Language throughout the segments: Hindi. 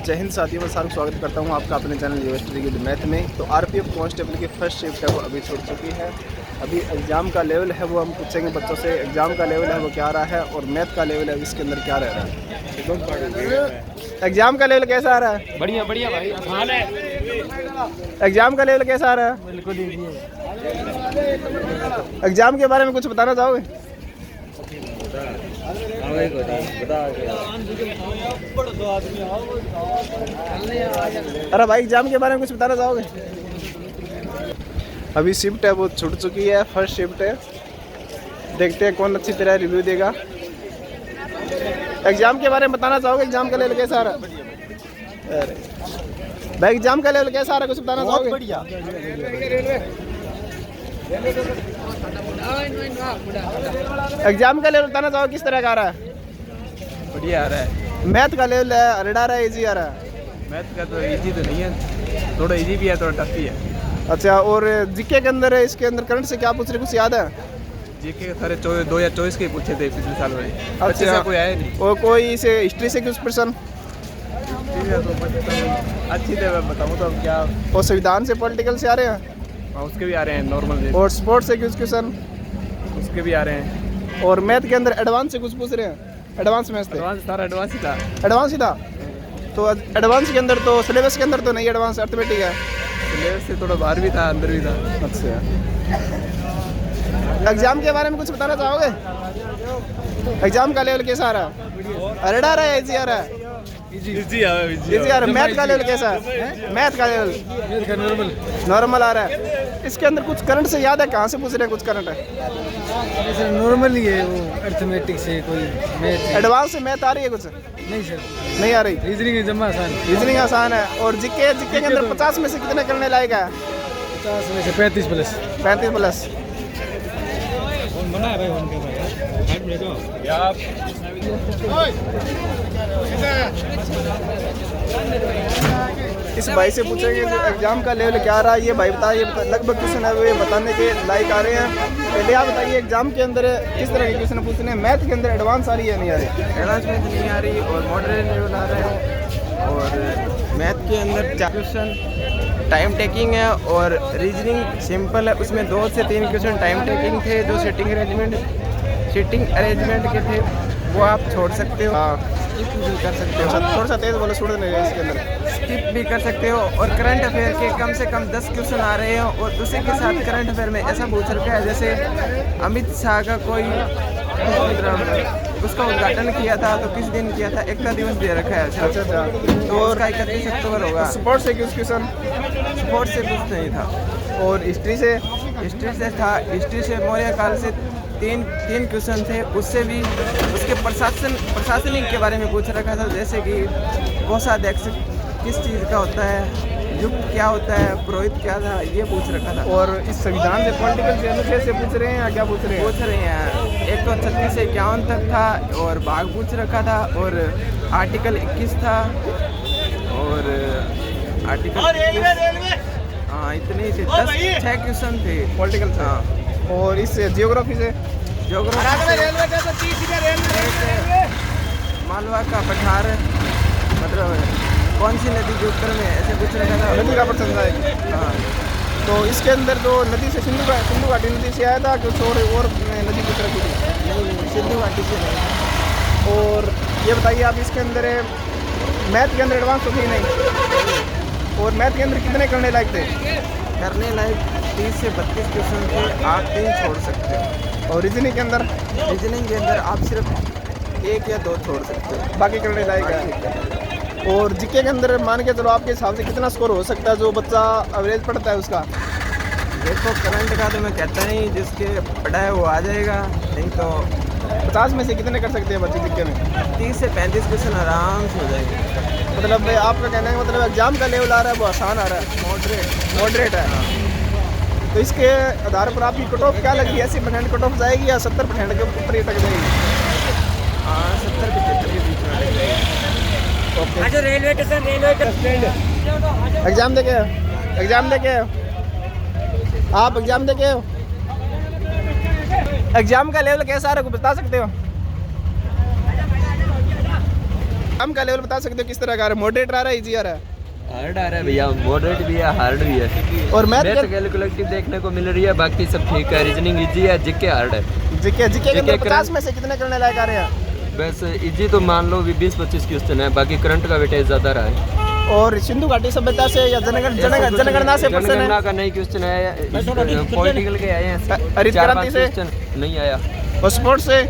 जय हिंद साथियों, मैं सारा स्वागत करता हूं आपका अपने चैनल यूनिवर्सिटी की मैथ में। तो आरपीएफ कांस्टेबल की फर्स्ट शिफ्ट है वो अभी छूट चुकी है। अभी एग्ज़ाम का लेवल है वो हम पूछेंगे बच्चों से, एग्ज़ाम का लेवल है वो क्या रहा है और मैथ का लेवल है इसके अंदर क्या रह रहा है। एग्ज़ाम का लेवल कैसा आ रहा है? बढ़िया बढ़िया भाई, आसान है। एग्ज़ाम का लेवल कैसा आ रहा है? बिल्कुल ईजी है। एग्ज़ाम के बारे में कुछ बताना चाहोगे? अरे भाई, एग्जाम के बारे में कुछ बताना चाहोगे? अभी शिफ्ट है वो छूट चुकी है, फर्स्ट शिफ्ट है। देखते हैं कौन अच्छी तरह रिव्यू देगा। एग्जाम के बारे में बताना चाहोगे? एग्जाम का लेवल कैसा आ रहा है? अरे भाई, एग्जाम का लेवल कैसा आ रहा है? कुछ बताना चाहोगे? बढ़िया। एग्जाम का लेवल बताना चाहोगे किस तरह का आ रहा है? बढ़िया आ रहा है। मैथ का लेवल है हार्ड आ रहा है, इजी आ रहा है? मैथ का तो इजी तो नहीं है, थोड़ा इजी भी है, थोड़ा टफ भी है। अच्छा, और जीके के अंदर है, इसके अंदर करंट से क्या पूछ रहे, कुछ याद है? जीके सारे 2024 के पूछे थे पिछले साल वाले। अच्छा, अच्छे से कोई आया नहीं। और कोई से हिस्ट्री से कुछ प्रश्न? अच्छी तरह बताऊँ तो अब क्या। और संविधान से पॉलिटिकल से आ रहे हैं? हाँ, उसके भी आ रहे हैं नॉर्मल। और स्पोर्ट्स से कुछ क्वेश्चन? उसके भी आ रहे हैं। और मैथ के अंदर एडवांस से कुछ पूछ रहे हैं? एडवांस मैथ थे? एडवांस सारा एडवांस ही था। एडवांस ही था? तो एडवांस के अंदर तो सिलेबस के अंदर तो नहीं, एडवांस अर्थमेटिक है। सिलेबस से थोड़ा बाहर भी था, अंदर भी था। अच्छा, एग्जाम के बारे में कुछ बताना चाहोगे? एग्जाम का लेवल कैसा आ रहा है? हार्ड आ रहा है, इजी आ रहा है? इजी आ रहा है। मैथ का लेवल कैसा है? मैथ का लेवल नॉर्मल आ रहा है। इसके अंदर कुछ करंट से याद है? कहाँ से पूछ रहे हैं? कुछ करंट है? सर नॉर्मल ही है, वो अर्थमेटिक से कोई मैथ। एडवांस से मैथ आ रही है कुछ? नहीं सर, नहीं आ रही। रीजनिंग जमा आसान। रीजनिंग आसान है। और जीके के अंदर 50 में से कितने करने लायक है? 50 में से 35 प्लस। 35 प्लस। मना है भाई उनके भाई। इस भाई से पूछेंगे कि एग्जाम का लेवल क्या रहा है। ये भाई बताइए, लगभग क्वेश्चन है वे बताने के लायक आ रहे हैं। पहले आप बताइए, एग्जाम के अंदर किस तरह के क्वेश्चन पूछने हैं? मैथ के अंदर एडवांस आ रही है नहीं आ रही? एडवांस में तो नहीं आ रही और मॉडरेट लेवल आ रहा है। और मैथ के अंदर 4 क्वेश्चन टाइम टेकिंग है और रीजनिंग सिंपल है। उसमें 2 से 3 क्वेश्चन टाइम टेकिंग थे, जो सिटिंग अरेंजमेंट के थे वो आप छोड़ सकते हो। स्किप भी कर सकते हो। थोड़ा सा तेज बोलो, सुन नहीं है इसके अंदर। स्किप भी कर सकते हो। और करंट अफेयर के कम से कम 10 क्वेश्चन आ रहे हैं और उसी के साथ करंट अफेयर में ऐसा पूछ रखा है जैसे अमित शाह का कोई उसका उद्घाटन किया था तो किस दिन किया था, एकता दिवस दे रखा है। अच्छा, तो उसका 31 अक्टूबर होगा। स्पोर्ट्स से कुछ क्वेश्चन? स्पोर्ट्स से कुछ नहीं था। और हिस्ट्री से? हिस्ट्री से था। हिस्ट्री से मौर्य काल से तीन क्वेश्चन थे। उससे भी उसके प्रशासनिक के बारे में पूछ रखा था, जैसे कि कोषाध्यक्ष किस चीज़ का होता है, युक्त क्या होता है, पुरोहित क्या था, ये पूछ रखा था। और इस संविधान से पॉलिटिकल से अनुच्छेद से पूछ रहे हैं या क्या पूछ रहे हैं? एक तो 36 से 51 तक था और भाग पूछ रखा था और आर्टिकल 21 था और आर्टिकल हाँ इतने थे। 6 क्वेश्चन थे पॉलिटिकल से। हाँ। और इस जियोग्राफी से? मालवा का पठार, मतलब कौन सी नदी के उत्तर में, ऐसे कुछ रखा था। नदी का प्रसंग है। हाँ। तो इसके अंदर तो नदी से सिंधु घाटी नदी से आया था, कुछ और नदी की तरफ थी? सिंधु घाटी से नहीं। और ये बताइए आप, इसके अंदर मैथ के अंदर एडवांस तो थी नहीं? और मैथ के अंदर कितने करने लायक थे? करने लायक 30 से 32 क्वेश्चन थे, आप 3 छोड़ सकते हो। और रीजनिंग के अंदर? रीजनिंग के अंदर आप सिर्फ 1 या 2 छोड़ सकते हो, बाकी करने लायक है। और जीके के अंदर मान के चलो आपके हिसाब से कितना स्कोर हो सकता है जो बच्चा एवरेज पढ़ता है उसका? देखो करंट का तो मैं कहता नहीं, जिसके पढ़ा है वो आ जाएगा, नहीं तो 50 में से कितने कर सकते हैं बच्चे जीके में? 30 से 35 क्वेश्चन आराम से हो जाएंगे। मतलब आपका कहने का मतलब एग्जाम का लेवल आ रहा है वो आसान आ रहा है, मॉडरेट है। तो इसके आधार पर आपकी कट ऑफ क्या लग रही है? 80% कट ऑफ जाएगी या 70% के ऊपर ही अटक जाएगी? हाँ 70-75 के बीच में अटक जाएगी। रेलवे स्टेशन एग्जाम देके आप एग्जाम देके एग्जाम का लेवल कैसा है, बता सकते हो? एग्जाम का लेवल बता सकते हो किस तरह का आ रहा है? मॉडरेट आ रहा है, इजी आ रहा है? हार्ड आ रहा है भैया, मॉडरेट भी है, हार्ड भी है। और मैथ मैथ कैलकुलेटिव देखने को मिल रही है, बाकी सब ठीक है। रीजनिंग इजी है, जीके हार्ड है। जीके के अंदर जीके 50 में से कितने करने लायक आ रहे हैं? बस इजी तो मान लो भी 20-25 क्वेश्चन है, बाकी करंट का वेटेज ज़्यादा रहा है। और सिंधु घाटी सभ्यता से या जनगणना से प्रश्न जनगणना है? का नहीं क्वेश्चन आया, पॉलिटिकल के आए हैं, हरित 4-5 क्रांति से? क्वेश्चन नहीं आया। और स्पोर्ट्स से?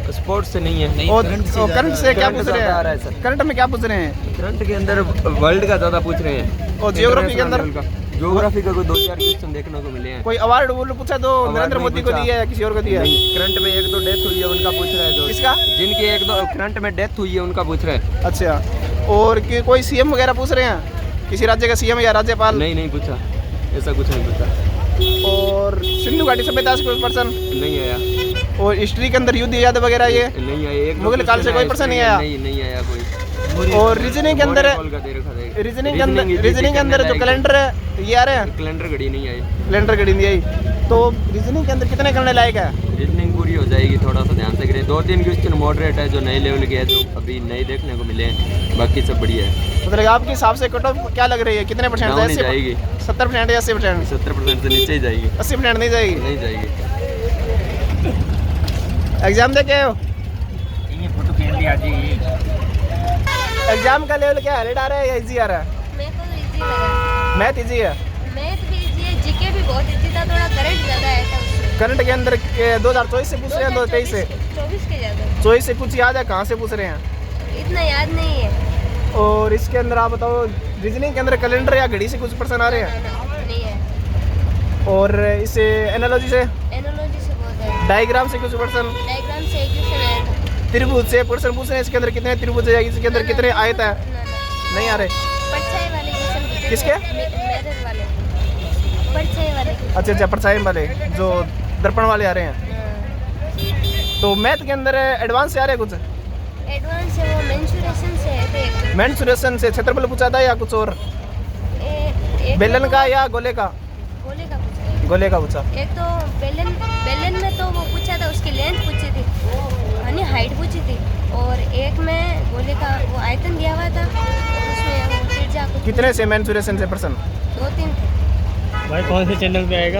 स्पोर्ट्स से नहीं है। और करंट से क्या करंट पूछ रहे ज़्यादा आ रहा है हैं? सर। करंट में क्या पूछ रहे हैं? करंट के अंदर वर्ल्ड का ज़्यादा पूछ रहे हैं। और ज्योग्राफी के अंदर? ज्योग्राफी का कोई 2-4 क्वेश्चन देखने को मिले हैं। कोई अवार्ड पूछा तो नरेंद्र मोदी को दिया है, किसी और को दिया है? करंट में 1-2 डेथ हुई है उनका पूछ रहा है। जो किसका? जिनकी 1-2 करंट में डेथ हुई है उनका पूछ रहा है। अच्छा, और कोई सीएम वगैरह पूछ रहे हैं? किसी राज्य का सीएम या राज्यपाल? नहीं पूछा, ऐसा कुछ नहीं पूछा। और सिंधु घाटी सभ्यता से कोई पर्सन नहीं आया। और हिस्ट्री के अंदर युद्ध याद वगैरह ये नहीं आया। एक मुगल काल से कोई पर्सन नहीं आया? नहीं आया कोई। और रीजनिंग के अंदर रीजनिंग के अंदर जो कैलेंडर है ये आ रहे हैं? कैलेंडर घड़ी नहीं आई। कैलेंडर घड़ी नहीं आई। तो रीजनिंग के अंदर कितने करने लायक है? रीजनिंग पूरी हो जाएगी, थोड़ा सा ध्यान से करें। 2-3 क्वेश्चन मॉडरेट है जो नए लेवल के है, जो अभी नए देखने को मिले हैं, बाकी सब बढ़िया है। मतलब आपके हिसाब से कट ऑफ क्या लग रही है, कितने परसेंट? डाउन नहीं जाएगी। 70% या 80%? 70% से नीचे ही जाएगी। 80% नहीं जाएगी? नहीं जाएगी। एग्जाम दे के आए हो? एग्जाम का लेवल क्या हार्ड आ रहा है या इजी आ रहा है? मेरे को तो इजी लगा। मैथ इजी है? मैथ भी इजी है, जीके भी बहुत इजी था, थोड़ा करंट ज़्यादा आया था उसमें। करंट के अंदर 2024 से पूछ रहे हैं, 2023 से? 24 के ज़्यादा। 24 से कुछ याद है? कहाँ से पूछ रहे हैं? इतना याद नहीं है। और इसके अंदर आप बताओ, रीजनिंग के अंदर कैलेंडर या घड़ी से कुछ पर्सन आ रहे हैं? नहीं है। और इसे एनालॉजी से? एनालॉजी से बहुत है। डायग्राम से कुछ पर्सन? डायग्राम से एक क्वेश्चन आया था। त्रिभुज से पर्सन पूछ रहे हैं, इसके अंदर कितने त्रिभुज है, इसके अंदर कितने आयत है? नहीं आ रहे? परछाई वाले क्वेश्चन। किसके? मिरर वाले, परछाई वाले। अच्छा, परछाई वाले जो दर्पण वाले आ रहे हैं। तो मैथ के अंदर एडवांस से आ रहे हैं कुछ? एडवांस से वो मेंसुरेशन से है देख। मेंसुरेशन से क्षेत्रफल पूछा था या कुछ और? बेलन का या गोले का? गोले का पूछा। गोले का पूछा। एक तो बेलन में तो वो पूछा था, उसकी लेंथ पूछी थी, यानी हाइट पूछी थी। और एक में गोले का वो आयतन दिया हुआ था, उसमें वो त्रिज्या कुछ। कितने से मेंसुरेशन से पर्सन? 2-3 थे। भाई कौन से चैनल पे आएगा?